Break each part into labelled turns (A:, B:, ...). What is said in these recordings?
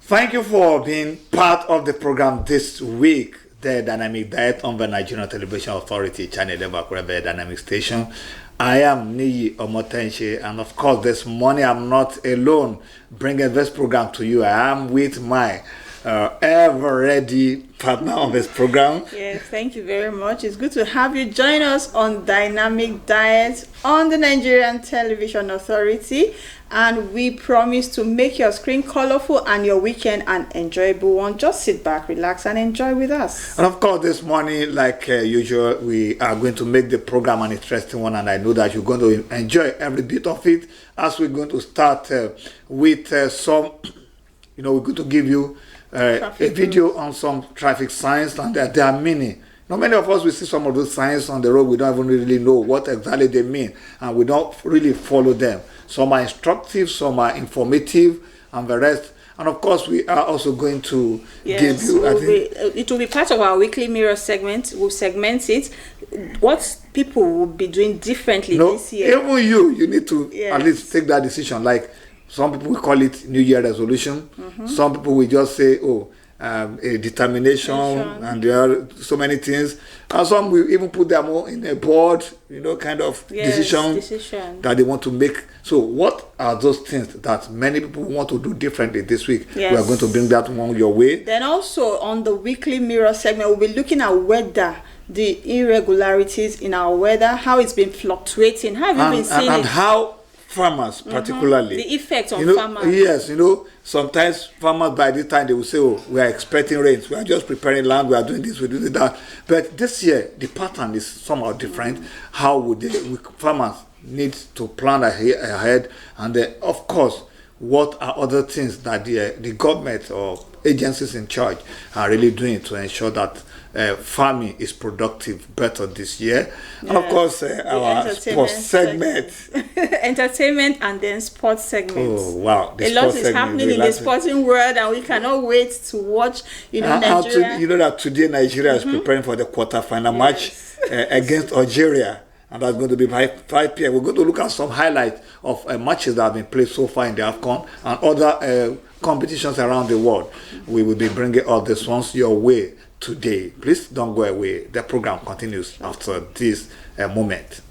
A: Thank you for being part of the program this week. The Dynamic Diet on the Nigerian Television Authority channel, Nta Akure, the Dynamic Station. I am Niyi Omotense, and of course, this morning I'm not alone bringing this program to you. I am with my ever ready partner on this program.
B: Yes, thank you very much. It's good to have you join us on Dynamic Diet on the Nigerian Television Authority. And we promise to make your screen colorful and your weekend an enjoyable one. Just sit back, relax, and enjoy with us.
A: And of course, this morning, like usual, we are going to make the program an interesting one. And I know that you're going to enjoy every bit of it. As we're going to start with some, we're going to give you a video on some traffic signs, and there are many. Now, many of us, we see some of those signs on the road, we don't even really know what exactly they mean, and we don't really follow them. Some are instructive, some are informative, and the rest. And of course, we are also going to give you,
B: it will be part of our weekly mirror segment. We'll segment it. What people will be doing differently this year.
A: Even you need to at least take that decision. Like, some people will call it New Year resolution. Some people will just say, a determination, and there are so many things. And some will even put them all in a board, kind of decision that they want to make. So what are those things that many people want to do differently this week?
B: Yes.
A: We are going to bring that one your way.
B: Then also on the weekly mirror segment, we'll be looking at weather, the irregularities in our weather, how it's been fluctuating. How have you been seeing
A: and how farmers particularly
B: the effect on farmers.
A: Yes, sometimes farmers by this time they will say, we are expecting rains, we are just preparing land, we are doing this, we do that. But this year the pattern is somehow different. How would farmers need to plan ahead, and of course, what are other things that the government or agencies in charge are really doing to ensure that farming is productive better this year? And of course, our sports segment.
B: Entertainment and then sports segment.
A: Oh, wow.
B: A lot is happening in the sporting world, and we cannot wait to watch, Nigeria.
A: You know that today Nigeria is preparing for the quarterfinal match against Algeria. And that's going to be by 5 p.m. We're going to look at some highlights of matches that have been played so far in the AFCON and other competitions around the world. We will be bringing all these ones your way today. Please don't go away. The program continues after this moment.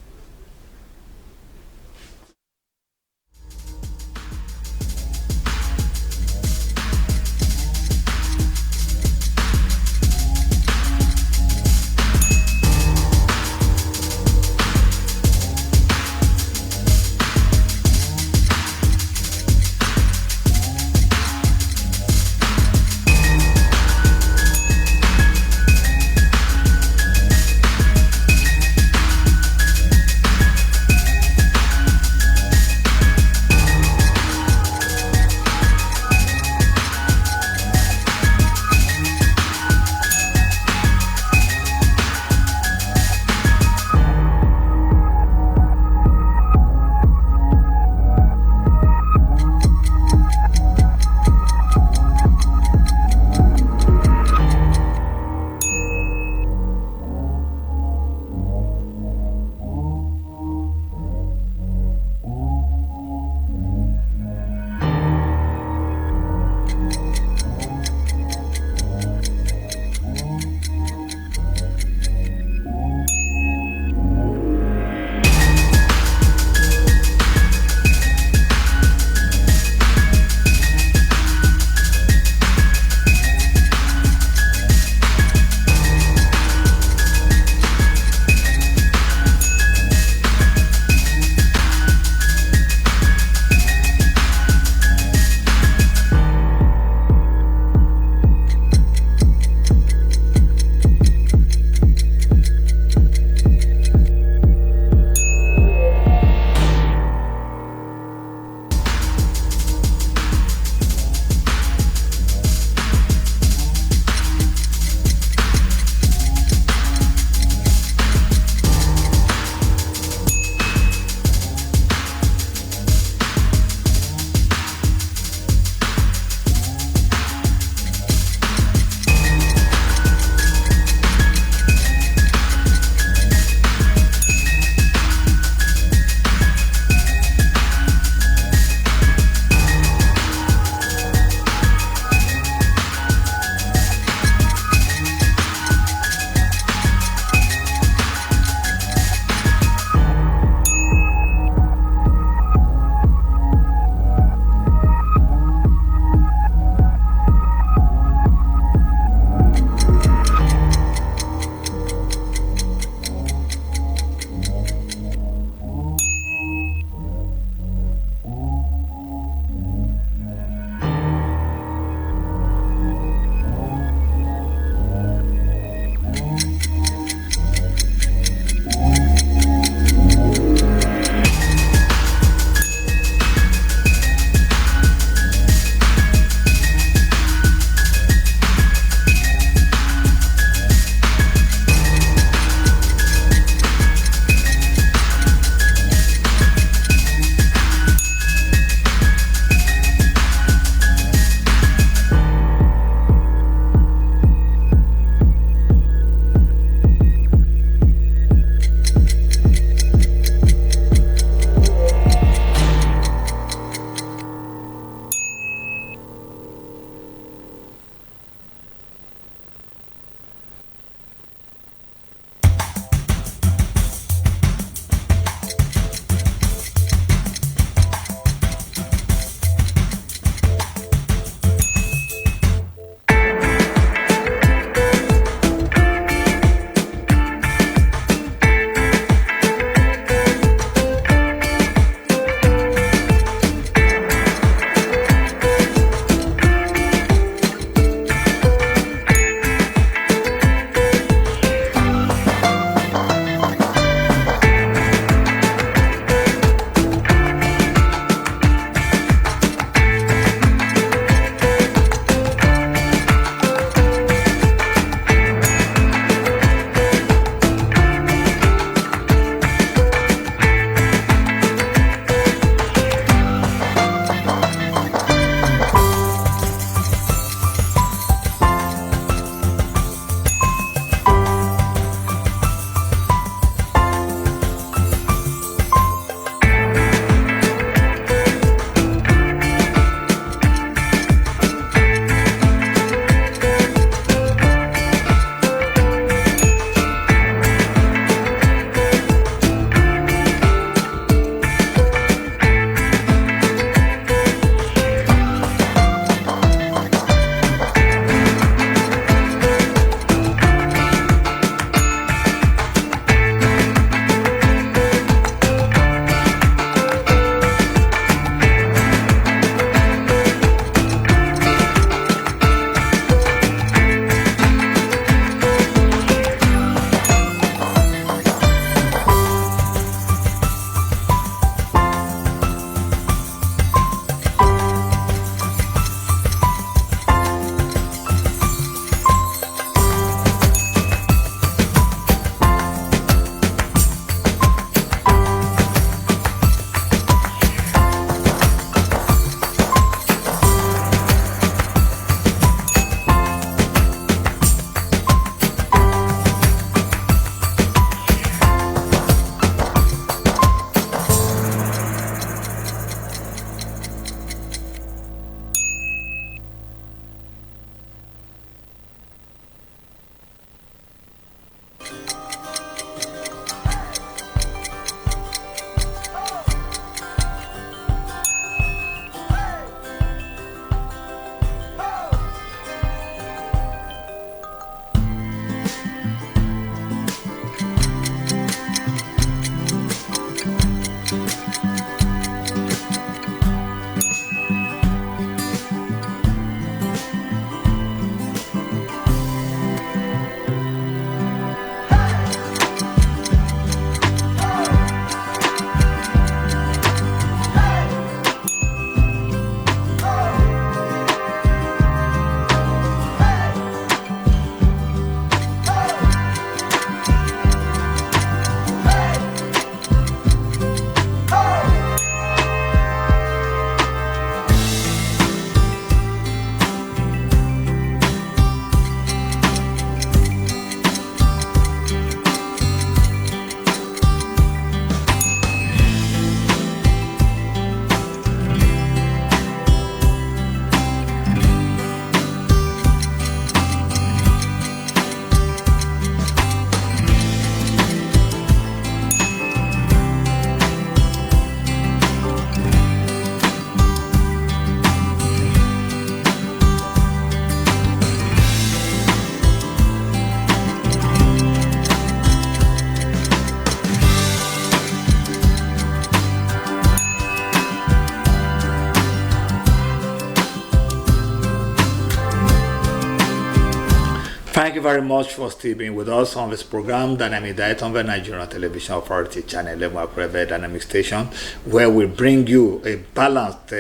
A: Thank you very much for still being with us on this program, Dynamic Diet, on the Nigerian Television Authority channel, Nta Akure Dynamic Station, where we bring you a balanced,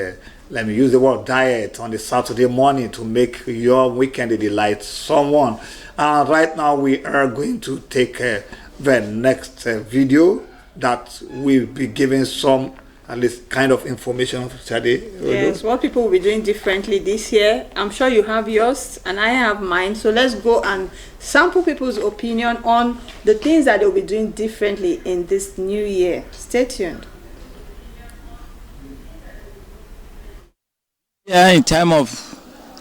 A: let me use the word diet, on the Saturday morning to make your weekend a delight someone. And right now we are going to take the next video that will be giving some at least kind of information today.
B: Yes, what people will be doing differently this year. I'm sure you have yours and I have mine. So let's go and sample people's opinion on the things that they'll be doing differently in this new year. Stay tuned.
C: Yeah, in time of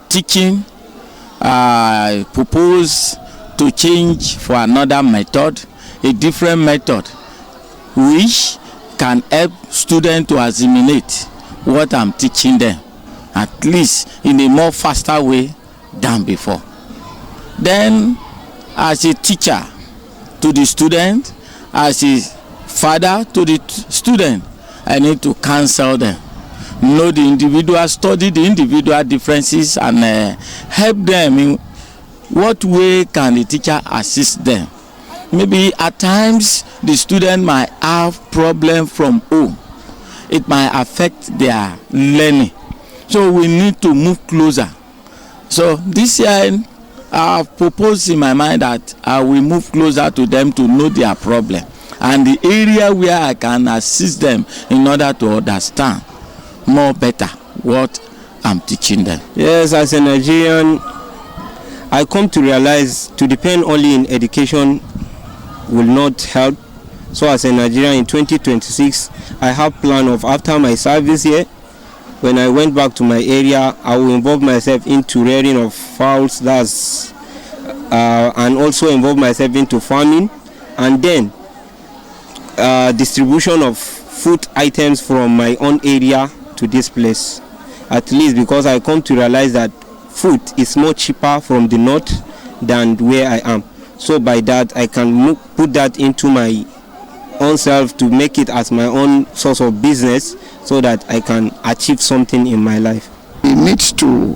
C: teaching, I propose to change for another method, a different method, which can help students to assimilate what I'm teaching them, at least in a more faster way than before. Then, as a teacher to the student, as a father to the student, I need to counsel them, know the individual, study the individual differences, and help them in what way can the teacher assist them. Maybe at times the student might have problem from home. It might affect their learning. So we need to move closer. So this year I have proposed in my mind that I will move closer to them to know their problem and the area where I can assist them in order to understand more better what I'm teaching them.
D: Yes, as a Nigerian, I come to realize to depend only in education will not help. So as a Nigerian in 2026, I have plan of after my service here, when I went back to my area, I will involve myself into rearing of fowls, that's and also involve myself into farming, and then distribution of food items from my own area to this place. At least because I come to realize that food is more cheaper from the north than where I am. So by that, I can put that into my own self to make it as my own source of business so that I can achieve something in my life.
E: We need to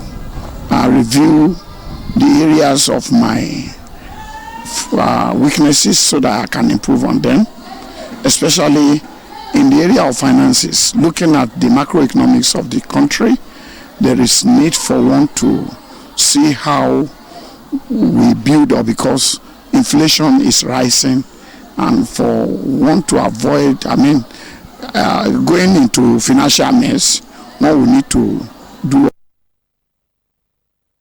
E: review the areas of my weaknesses so that I can improve on them, especially in the area of finances. Looking at the macroeconomics of the country, there is need for one to see how we build up, because inflation is rising, and for one to avoid, going into financial mess, one will need to do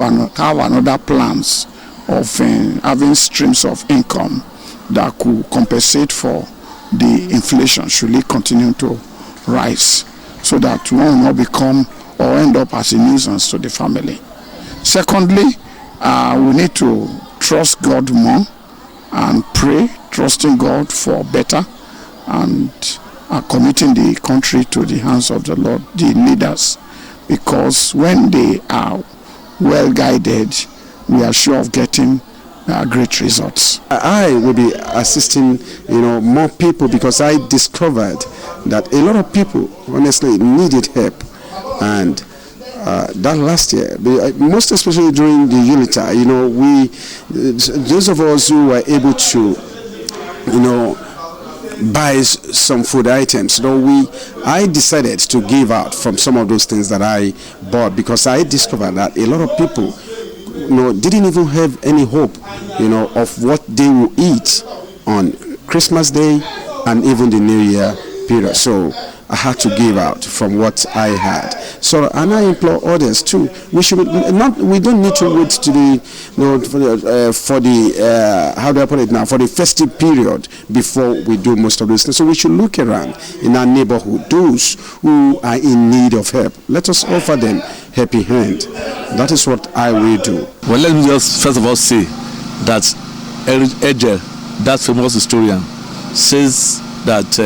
E: have another plans of having streams of income that could compensate for the inflation should it continue to rise, so that one will not become or end up as a nuisance to the family. Secondly, we need to trust God more and pray, trusting God for better, and committing the country to the hands of the Lord, the leaders, because when they are well guided, we are sure of getting great results.
F: I will be assisting, more people, because I discovered that a lot of people honestly needed help, and that last year, most especially during the Unita, those of us who were able to, buy some food items, I decided to give out from some of those things that I bought, because I discovered that a lot of people, didn't even have any hope, of what they will eat on Christmas Day and even the New Year period. So I had to give out from what I had. So, and I implore others too. We don't need to wait to for the festive period before we do most of these things. So we should look around in our neighborhood, those who are in need of help. Let us offer them helping hand. That is what I will do.
G: Well, let me just first of all say that Ejel, that famous historian, says that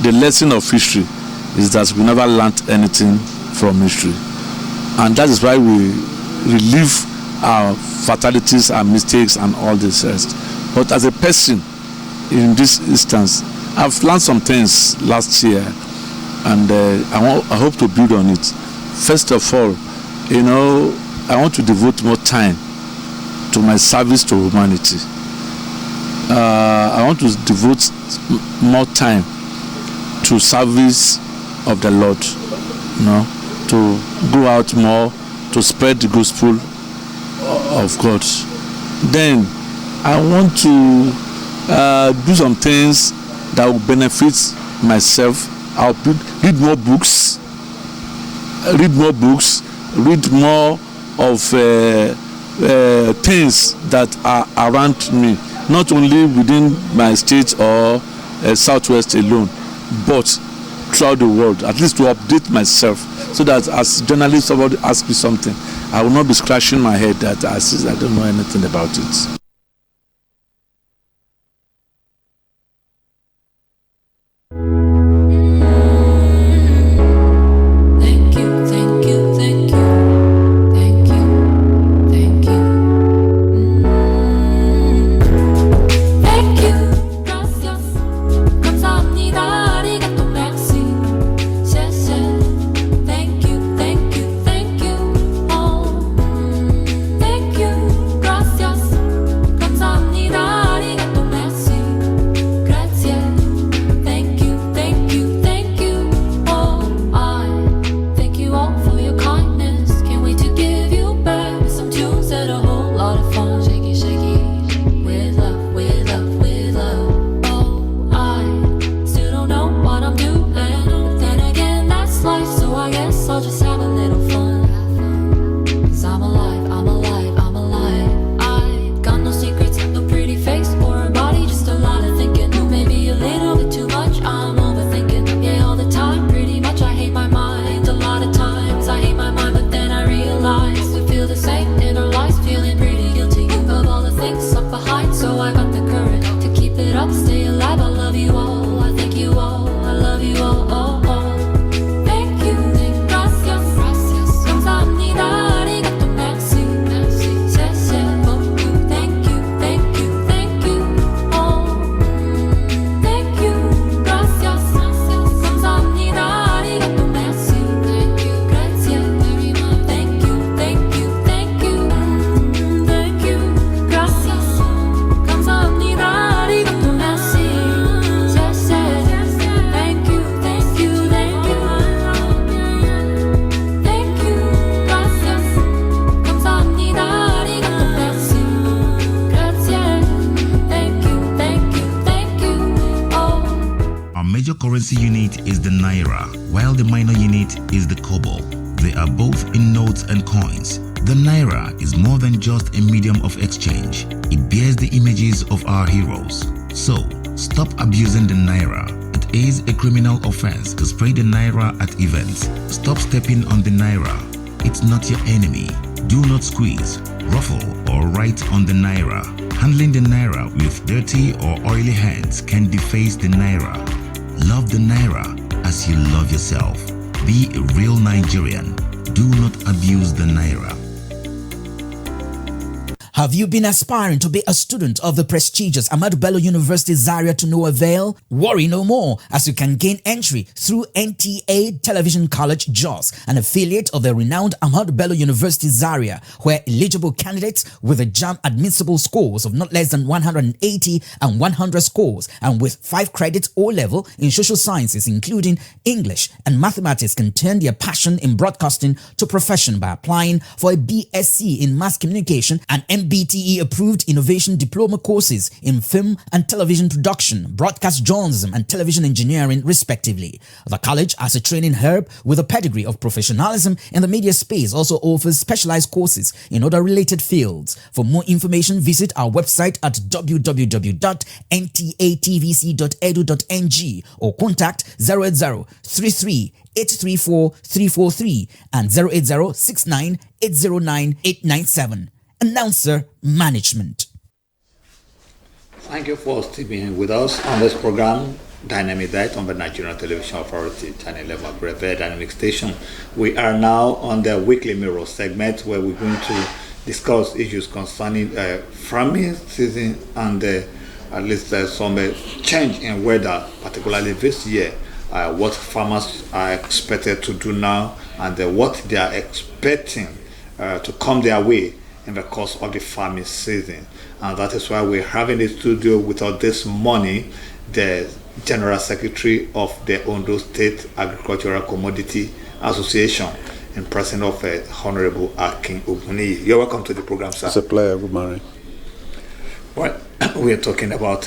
G: the lesson of history is that we never learned anything from history, and that is why we relieve our fatalities and mistakes and all this rest. But as a person in this instance, I've learned some things last year, and I hope to build on it. First of all, I want to devote more time to my service to humanity. I want to devote more time to service of the Lord, to go out more, to spread the gospel of God. Then I want to do some things that will benefit myself. I'll read more books, read more of things that are around me, not only within my state or Southwest alone, but throughout the world, at least to update myself, so that as a journalist, somebody asks me something, I will not be scratching my head that I don't know anything about it.
H: Currency unit is the Naira, while the minor unit is the Kobo. They are both in notes and coins. The Naira is more than just a medium of exchange. It bears the images of our heroes. So, stop abusing the Naira. It is a criminal offense to spray the Naira at events. Stop stepping on the Naira. It's not your enemy. Do not squeeze, ruffle, or write on the Naira. Handling the Naira with dirty or oily hands can deface the Naira. Love the Naira as you love yourself. Be a real Nigerian. Do not abuse the Naira.
I: Have you been aspiring to be a student of the prestigious Ahmadu Bello University Zaria to no avail? Worry no more, as you can gain entry through NTA Television College Jos, an affiliate of the renowned Ahmadu Bello University Zaria, where eligible candidates with a JAMB admissible scores of not less than 180 and 100 scores, and with 5 credits O-level in social sciences including English and mathematics, can turn their passion in broadcasting to profession by applying for a BSc in Mass Communication and MBTE approved innovation diploma courses in film and television production, broadcast journalism and television engineering respectively. The college, as a training hub with a pedigree of professionalism in the media space, also offers specialized courses in other related fields. For more information, visit our website at www.ntatvc.edu.ng or contact 08033 834-343 and 08069-809-897. Announcer Management.
A: Thank you for still being with us on this program, Dynamic Diet on the Nigerian Television Authority, Channel 11, Breve Dynamic Station. We are now on the Weekly Mirror segment, where we're going to discuss issues concerning farming season and at least some change in weather, particularly this year. What farmers are expected to do now, and what they are expecting to come their way in the course of the farming season. And that is why we're having a studio with us this morning, the General Secretary of the Ondo State Agricultural Commodity Association, in presence of Honorable Akin Oguni. You're welcome to the program, sir.
F: It's a pleasure. Good morning.
A: Well, we are talking about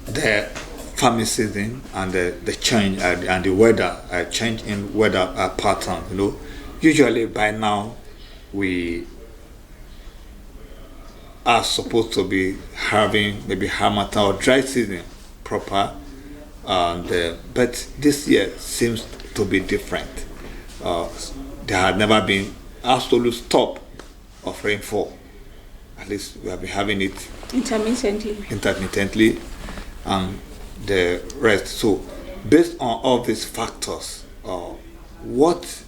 A: the farming season and the change and the weather, change in weather pattern. You know, usually by now we are supposed to be having maybe harmattan or dry season proper, and but this year seems to be different. There had never been absolute stop of rainfall. At least we have been having it intermittently, and the rest. So, based on all these factors, what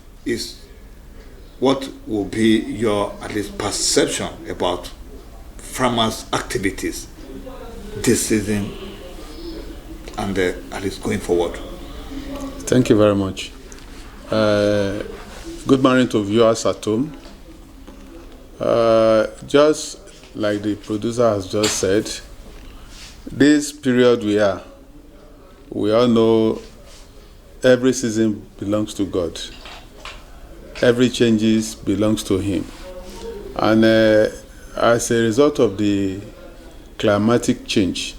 A: will be your at least perception about farmers' activities this season and at least going forward?
F: Thank you very much. Good morning to viewers at home. Just like the producer has just said, this period we all know every season belongs to God. Every changes belongs to Him. And as a result of the climatic change,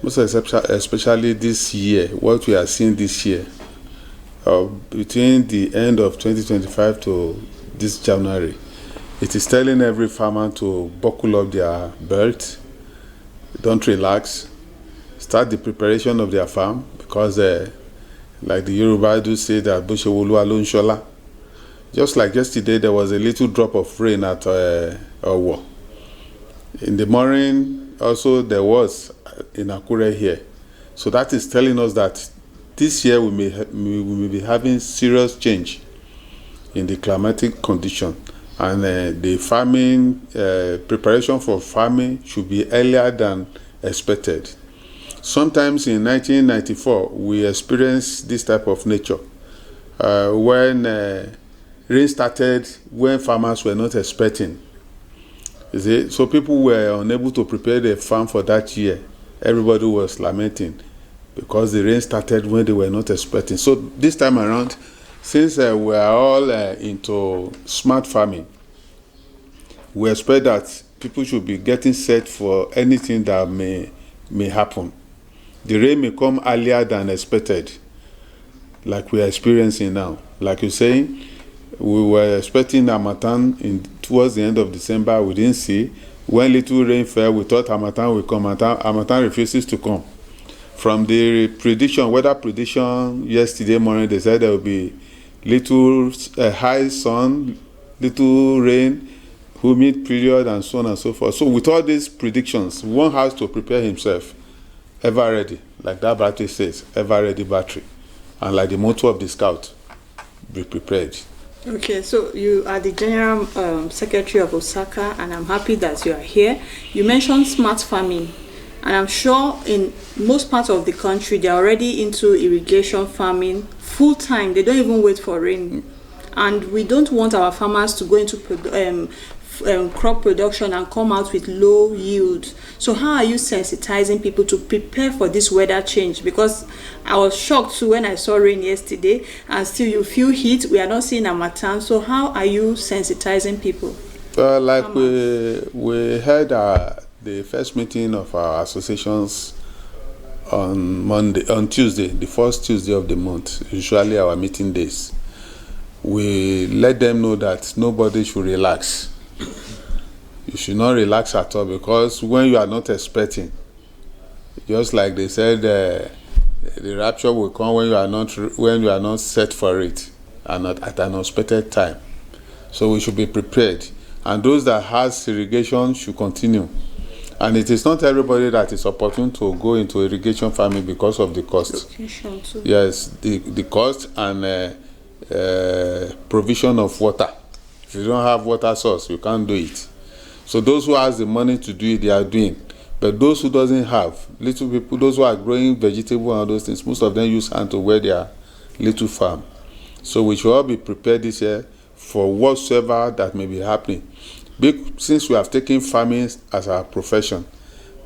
F: most especially this year, what we are seeing this year, between the end of 2025 to this January, it is telling every farmer to buckle up their belt, don't relax, start the preparation of their farm, because like the Yoruba do say that Boshewolu Alon Shola. Just like yesterday, there was a little drop of rain at Owo. In the morning, also there was in Akure here. So that is telling us that this year we may be having serious change in the climatic condition, and the farming preparation for farming should be earlier than expected. Sometimes in 1994 we experienced this type of nature when rain started when farmers were not expecting. You see? So people were unable to prepare the farm for that year. Everybody was lamenting because the rain started when they were not expecting. So this time around, since we are all into smart farming, we expect that people should be getting set for anything that may happen. The rain may come earlier than expected, like we are experiencing now. Like you're saying, we were expecting harmattan towards the end of December. We didn't see. When little rain fell, we thought harmattan will come. Harmattan refuses to come. From the weather prediction yesterday morning, they said there will be little high sun, little rain, humid period, and so on and so forth. So with all these predictions, one has to prepare himself, ever ready, like that battery says, ever ready battery, and like the motto of the Scout, be prepared.
B: Okay, so you are the General Secretary of Osaka, and I'm happy that you are here. You mentioned smart farming, and I'm sure in most parts of the country they're already into irrigation farming full time. They don't even wait for rain, and we don't want our farmers to go into crop production and come out with low yield. So how are you sensitizing people to prepare for this weather change? Because I was shocked too when I saw rain yesterday, and still you feel heat. We are not seeing harmattan. So how are you sensitizing people?
F: Like we had the first meeting of our associations on Tuesday, the first Tuesday of the month, usually our meeting days. We let them know that nobody should relax. You should not relax at all, because when you are not expecting, just like they said, the rapture will come when you are not set for it and not at an unexpected time. So we should be prepared, and those that has irrigation should continue. And it is not everybody that is opportune to go into irrigation farming because of the cost. Yes, the cost and provision of water. If you don't have water source, you can't do it. So those who has the money to do it, they are doing. But those who doesn't have, little people, those who are growing vegetable and all those things, most of them use hand to wear their little farm. So we should all be prepared this year
J: for whatsoever that may be happening. Since we have taken farming as our profession,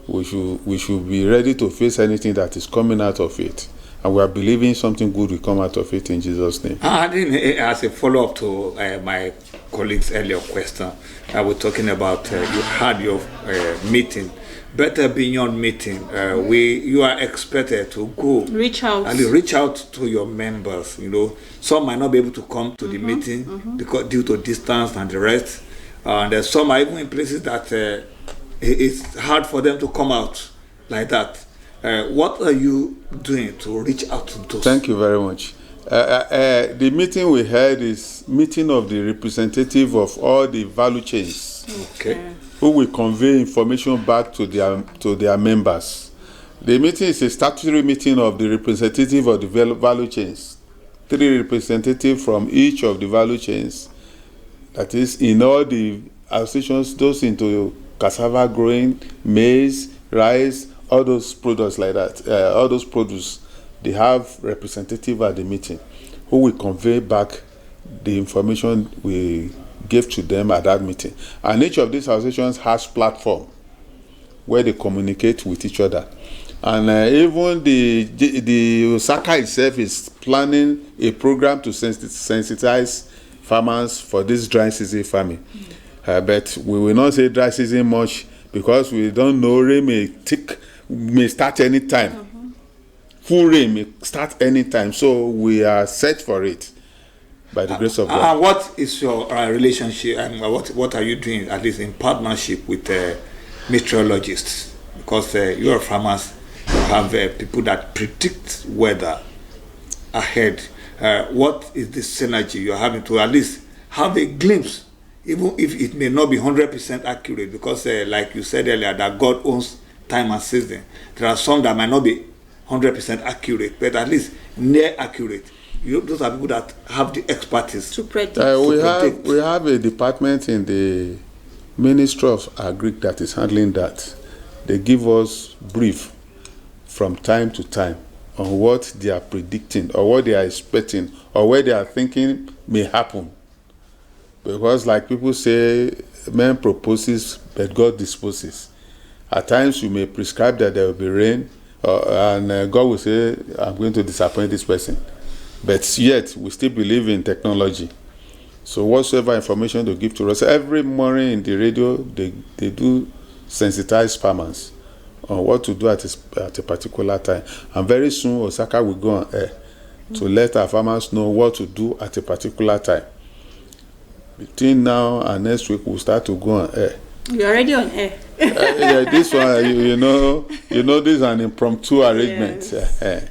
J: we should be ready to face anything that is coming out of it. And we are believing something good will come out of it in Jesus' name.
A: As a follow-up to my colleague's earlier question, I was talking about you had your meeting. Better beyond meeting, you are expected to go
B: reach out
A: to your members. Some might not be able to come to the meeting because due to distance and the rest, and some are even in places that it's hard for them to come out like that. What are you doing to reach out to those?
J: Thank you very much. The meeting we had is meeting of the representative of all the value chains.
A: Okay.
J: Who will convey information back to their members. The meeting is a statutory meeting of the representative of the value chains. 3 representatives from each of the value chains. That is, in all the associations, those into cassava growing, maize, rice, all those products like that, all those produce, they have representative at the meeting who will convey back the information we gave to them at that meeting. And each of these associations has platform where they communicate with each other. And even the Osaka itself is planning a program to sensitize farmers for this dry season farming. But we will not say dry season much because we don't know. Rain may start anytime. Full rain may start anytime. So we are set for it by the grace of God.
A: What is your relationship and what are you doing, at least in partnership with meteorologists? Because you are farmers, you have people that predict weather ahead. What is this synergy you're having to at least have a glimpse, even if it may not be 100% accurate? Because like you said earlier, that God owns time and season. There are some that might not be 100% accurate, but at least near accurate. Those are people that have the expertise
B: to predict.
J: We have a department in the Ministry of Agri that is handling that. They give us brief from time to time on what they are predicting or what they are expecting or what they are thinking may happen. Because like people say, man proposes but God disposes. At times you may prescribe that there will be rain and God will say, I'm going to disappoint this person. But yet, we still believe in technology. So whatsoever information they give to us, every morning in the radio, they do sensitize farmers on what to do at a particular time. And very soon, Osaka will go on air to let our farmers know what to do at a particular time. Between now and next week, we'll start to go on air.
B: You're already on air.
J: Yeah, this one, you know, this is an impromptu arrangement. Yes.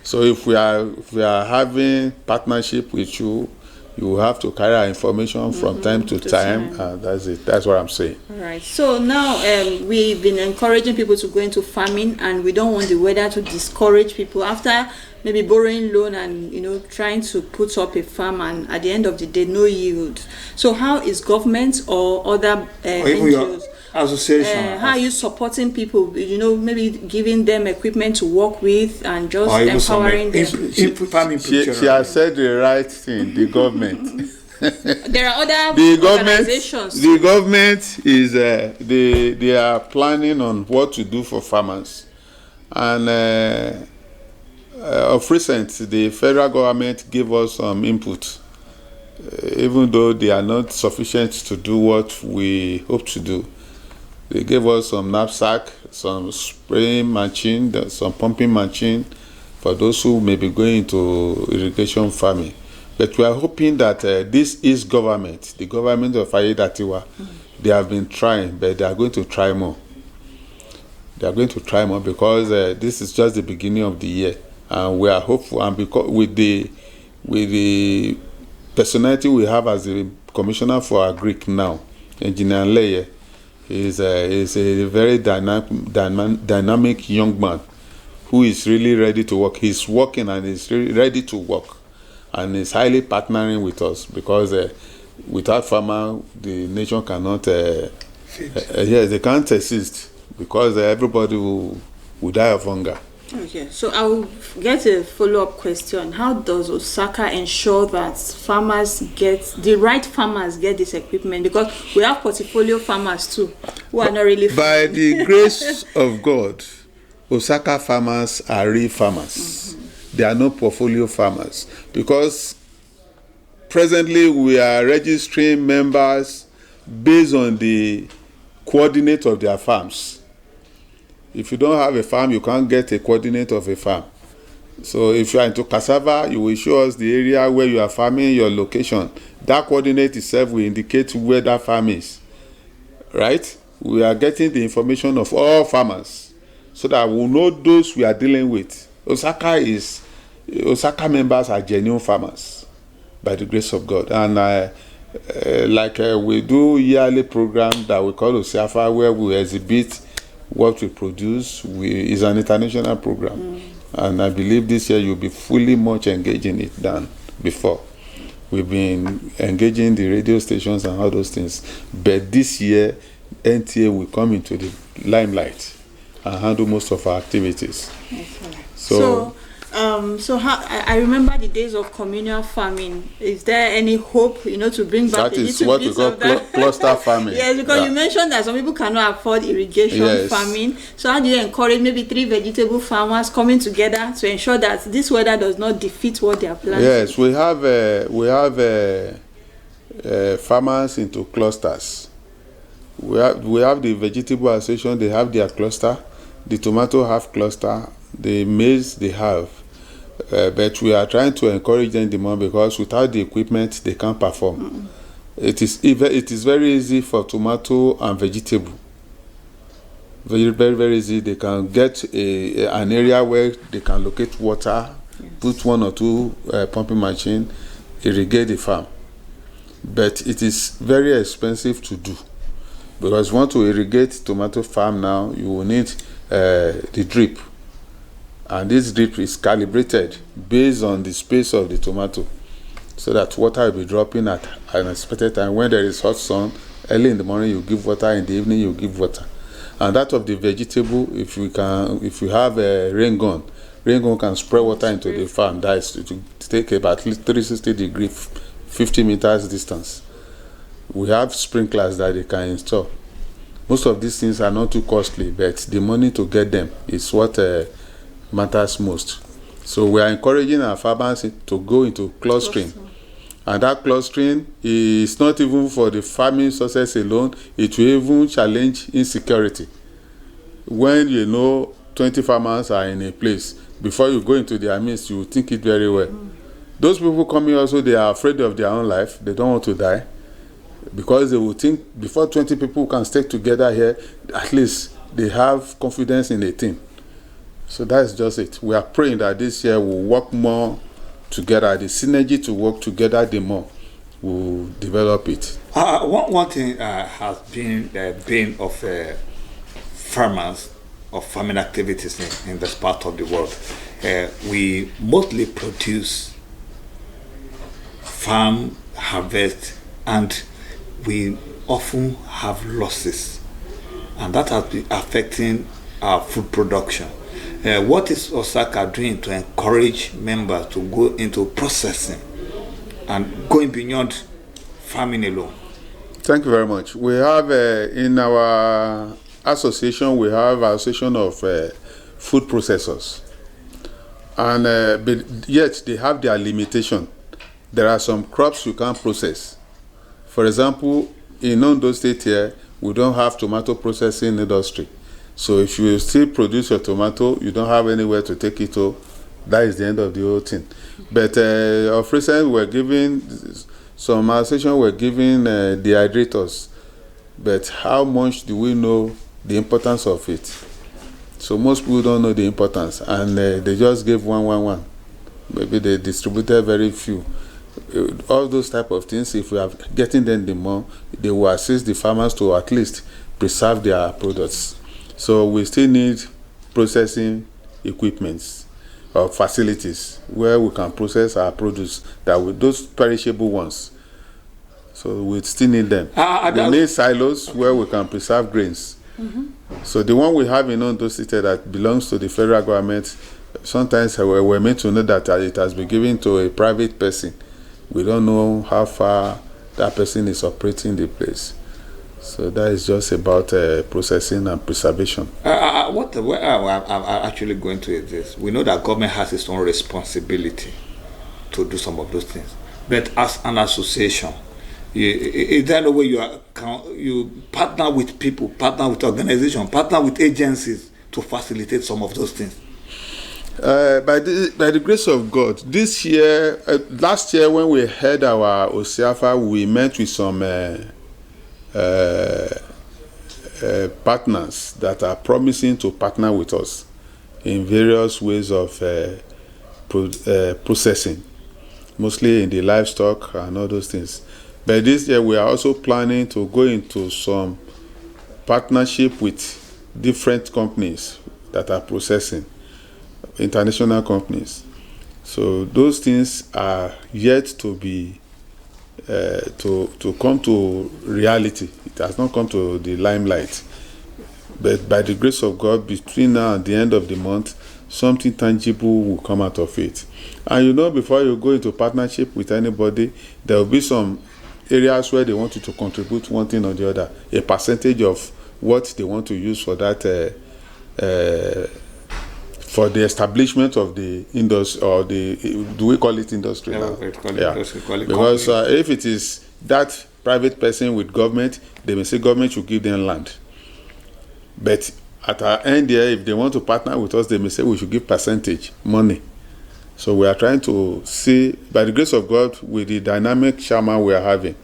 J: So if we are having partnership with you, you have to carry our information from time to time. That's it. That's what I'm saying.
B: All right. So now we've been encouraging people to go into farming, and we don't want the weather to discourage people after maybe borrowing loan and trying to put up a farm, and at the end of the day, no yield. So how is government or other NGOs?
A: Association.
B: How are you supporting people? Maybe giving them equipment to work with and just empowering them.
J: She has said the right thing. The government.
B: There are other organizations.
J: The government is they are planning on what to do for farmers, and of recent the federal government gave us some input, even though they are not sufficient to do what we hope to do. They gave us some knapsack, some spraying machine, some pumping machine for those who may be going into irrigation farming. But we are hoping that this is government, the government of Ayedatiwa, they have been trying, but they are going to try more. They are going to try more because this is just the beginning of the year, and we are hopeful. And because with the personality we have as the Commissioner for Agri now, Engineer Leye, is a very dynamic young man who is really ready to work. He's working and is really ready to work, and is highly partnering with us because without farmer, the nation cannot. Yes, they can't exist because everybody will die of hunger.
B: Okay, so I will get a follow-up question. How does Osaka ensure that the right farmers get this equipment? Because we have portfolio farmers too, who are not really
J: by the grace of God, Osaka farmers are real farmers. They are not portfolio farmers, because presently we are registering members based on the coordinate of their farms. If you don't have a farm, you can't get a coordinate of a farm. So if you are into cassava, you will show us the area where you are farming, your location. That coordinate itself will indicate where that farm is. Right? We are getting the information of all farmers so that we know those we are dealing with. Osaka members are genuine farmers by the grace of God. And we do yearly program that we call Osiafa, where we exhibit what we produce. Is an international program, and I believe this year you'll be fully much engaged in it than before. We've been engaging the radio stations and all those things, but this year NTA will come into the limelight and handle most of our activities.
B: Okay. So how, I remember the days of communal farming. Is there any hope, to bring back
J: that is what we call cluster farming?
B: Yes, because you mentioned that some people cannot afford irrigation farming. So how do you encourage maybe 3 vegetable farmers coming together to ensure that this weather does not defeat what they are planting?
J: Yes, we have farmers into clusters. We have the vegetable association. They have their cluster. The tomato have cluster. The maize they have. But we are trying to encourage them the more, because without the equipment they can't perform. It is very easy for tomato and vegetable. Very, very, very easy. They can get an area where they can locate water, put 1 or 2 pumping machine, irrigate the farm. But it is very expensive to do, because if you want to irrigate tomato farm now, you will need the drip. And this drip is calibrated based on the space of the tomato, so that water will be dropping at an expected time. When there is hot sun, early in the morning you give water, in the evening you give water. And that of the vegetable, if you have a rain gun can spray water into the farm. That is to take about 360 degrees, 50 meters distance. We have sprinklers that they can install. Most of these things are not too costly, but the money to get them is what matters most. So we are encouraging our farmers to go into clustering. And that clustering is not even for the farming success alone. It will even challenge insecurity. When 20 farmers are in a place, before you go into their midst, you will think it very well. Those people coming also, they are afraid of their own life. They don't want to die, because they will think before 20 people can stay together here, at least they have confidence in the team. So that's just it. We are praying that this year we'll work more together. The synergy to work together, the more we'll develop it.
A: One thing has been the bane of farmers, of farming activities in this part of the world. We mostly produce, farm, harvest, and we often have losses. And that has been affecting our food production. What is Osaka doing to encourage members to go into processing and going beyond farming alone?
J: Thank you very much. We have in our association, we have an association of food processors, and but yet they have their limitation. There are some crops you can't process. For example, in Ondo State here, we don't have tomato processing industry. So if you still produce your tomato, you don't have anywhere to take it to. That is the end of the whole thing. But of recent, we're giving some association were giving dehydrators. But how much do we know the importance of it? So most people don't know the importance, and they just gave one. Maybe they distributed very few. All those type of things, if we are getting them the more, they will assist the farmers to at least preserve their products. So we still need processing equipments or facilities where we can process our produce, that with those perishable ones. So we still need them. We need silos where we can preserve grains. So the one we have in Ondo State that belongs to the federal government, sometimes we're meant to know that it has been given to a private person. We don't know how far that person is operating the place. So that is just about processing and preservation.
A: Where I'm actually going to is this. We know that government has its own responsibility to do some of those things. But as an association, is there no way you partner with people, partner with organizations, partner with agencies to facilitate some of those things?
J: By the grace of God, this year, last year when we had our Osiafa, we met with some partners that are promising to partner with us in various ways of processing, mostly in the livestock and all those things. But this year we are also planning to go into some partnership with different companies that are processing, international companies. So those things are yet to be to come to reality. It has not come to the limelight. But by the grace of God, between now and the end of the month, something tangible will come out of it. And you know, before you go into partnership with anybody, there will be some areas where they want you to contribute one thing or the other, a percentage of what they want to use for that for the establishment of the industry, or do we call it industry now? Because if it is that private person with government, they may say government should give them land. But at our end here, if they want to partner with us, they may say we should give percentage money. So we are trying to see, by the grace of God, with the dynamic chairman we are having,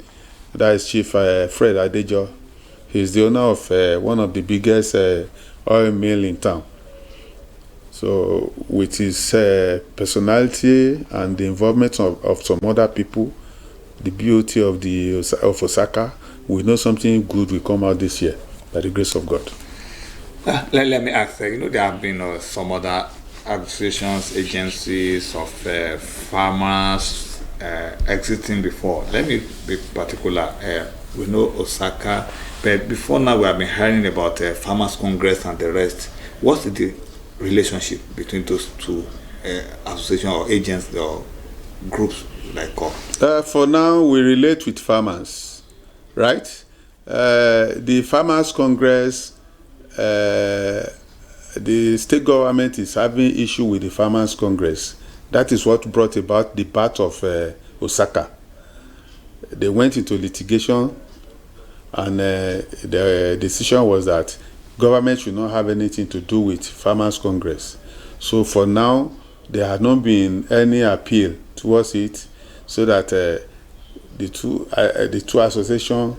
J: that is Chief Fred Adejo. He is the owner of one of the biggest oil mill in town. So with his personality and the involvement of some other people, the beauty of Osaka, we know something good will come out this year, by the grace of God.
A: Let me ask, there have been some other associations, agencies of farmers exiting before. Let me be particular. We know Osaka, but before now we have been hearing about Farmers Congress and the rest. What's the relationship between those two associations or agents or groups like COP?
J: For now, we relate with farmers, right? The Farmers Congress, the state government is having issue with the Farmers Congress. That is what brought about the birth of Osaka. They went into litigation, and the decision was that government should not have anything to do with Farmers Congress. So for now, there has not been any appeal towards it, so that the two associations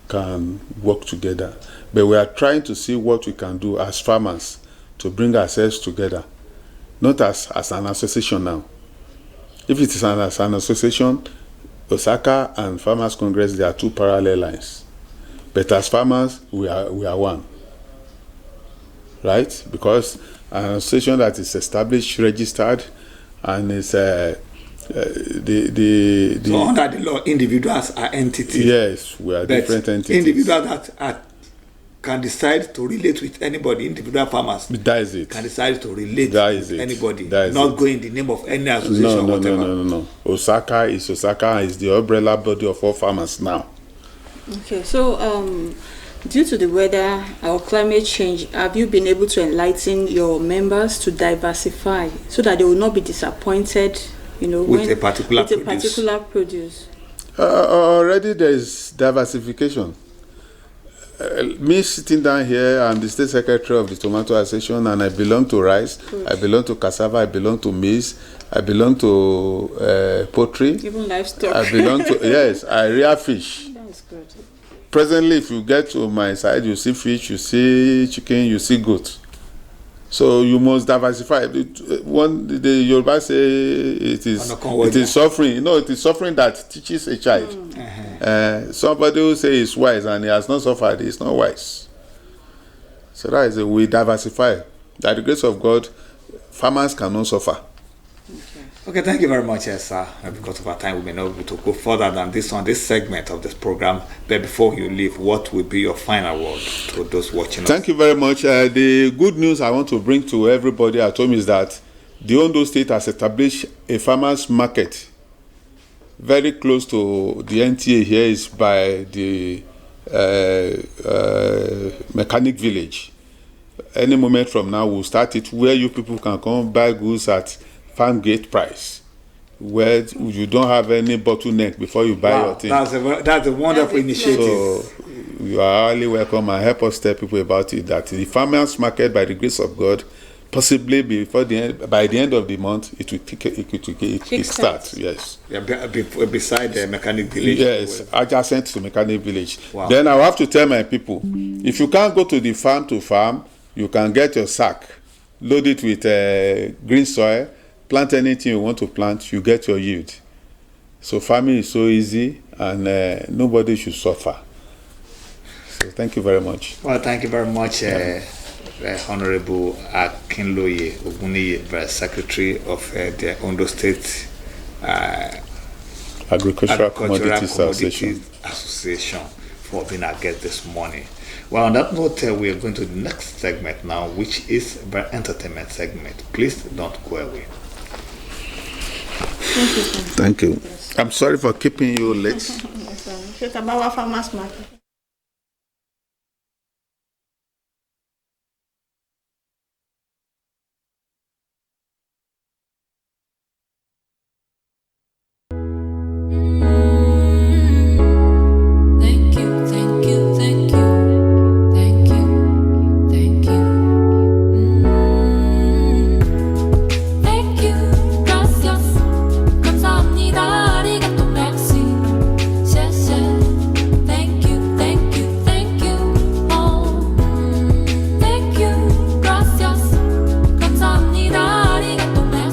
J: can work together. But we are trying to see what we can do as farmers to bring ourselves together, not as an association now. If it is as an association, Osaka and Farmers Congress, they are two parallel lines. But as farmers, we are one. Right? Because an association that is established, registered, and is so
A: under the law, individuals are entities.
J: Yes, we are different entities.
A: Individuals that can decide to relate with anybody. Individual farmers
J: that is it.
A: Can decide to relate with anybody,
J: not
A: go in the name of any association.
J: No. Osaka is the umbrella body of all farmers now.
B: Okay, so due to the weather or climate change, have you been able to enlighten your members to diversify so that they will not be disappointed,
A: with a particular
B: produce?
J: Already there is diversification. Me sitting down here, I'm the state secretary of the Tomato Association, and I belong to rice, good. I belong to cassava, I belong to maize, I belong to poultry.
B: Even livestock.
J: I belong to, yes, I rear fish.
B: That's good.
J: Presently, if you get to my side, you see fish, you see chicken, you see goat. So you must diversify. The Yoruba say it is suffering. No, it is suffering that teaches a child. Somebody who say he's wise and he has not suffered, he's not wise. So that is we diversify. By the grace of God, farmers cannot suffer.
B: Okay.
A: Okay, thank you very much, sir. Because of our time, we may not be able to go further than this on this segment of this program. But before you leave, what will be your final word to those watching us?
J: Thank you very much. The good news I want to bring to everybody at home is that the Ondo State has established a farmers market very close to the NTA. Here is by the mechanic village. Any moment from now, we'll start it where you people can come buy goods at farm gate price, where you don't have any bottleneck before you buy your thing.
A: That's a wonderful initiative.
J: So you are highly welcome, and help us tell people about it, that the farmers market, by the grace of God, possibly by the end of the month, it will start. Yes.
A: Yeah, beside the mechanic village.
J: Yes, adjacent to mechanic village.
A: Wow.
J: Then I will have to tell my people, if you can't go to the farm to farm, you can get your sack, load it with green soil, plant anything you want to plant, you get your yield. So farming is so easy, and nobody should suffer. So thank you very much.
A: Well, thank you very much, Honorable Akinloye Oguniyi, Secretary of the Ondo State
J: Agricultural Commodities Association,
A: for being our guest this morning. Well, on that note, we are going to the next segment now, which is the entertainment segment. Please don't go away.
J: Thank you. I'm sorry for keeping you late.
B: It's about our farmers market.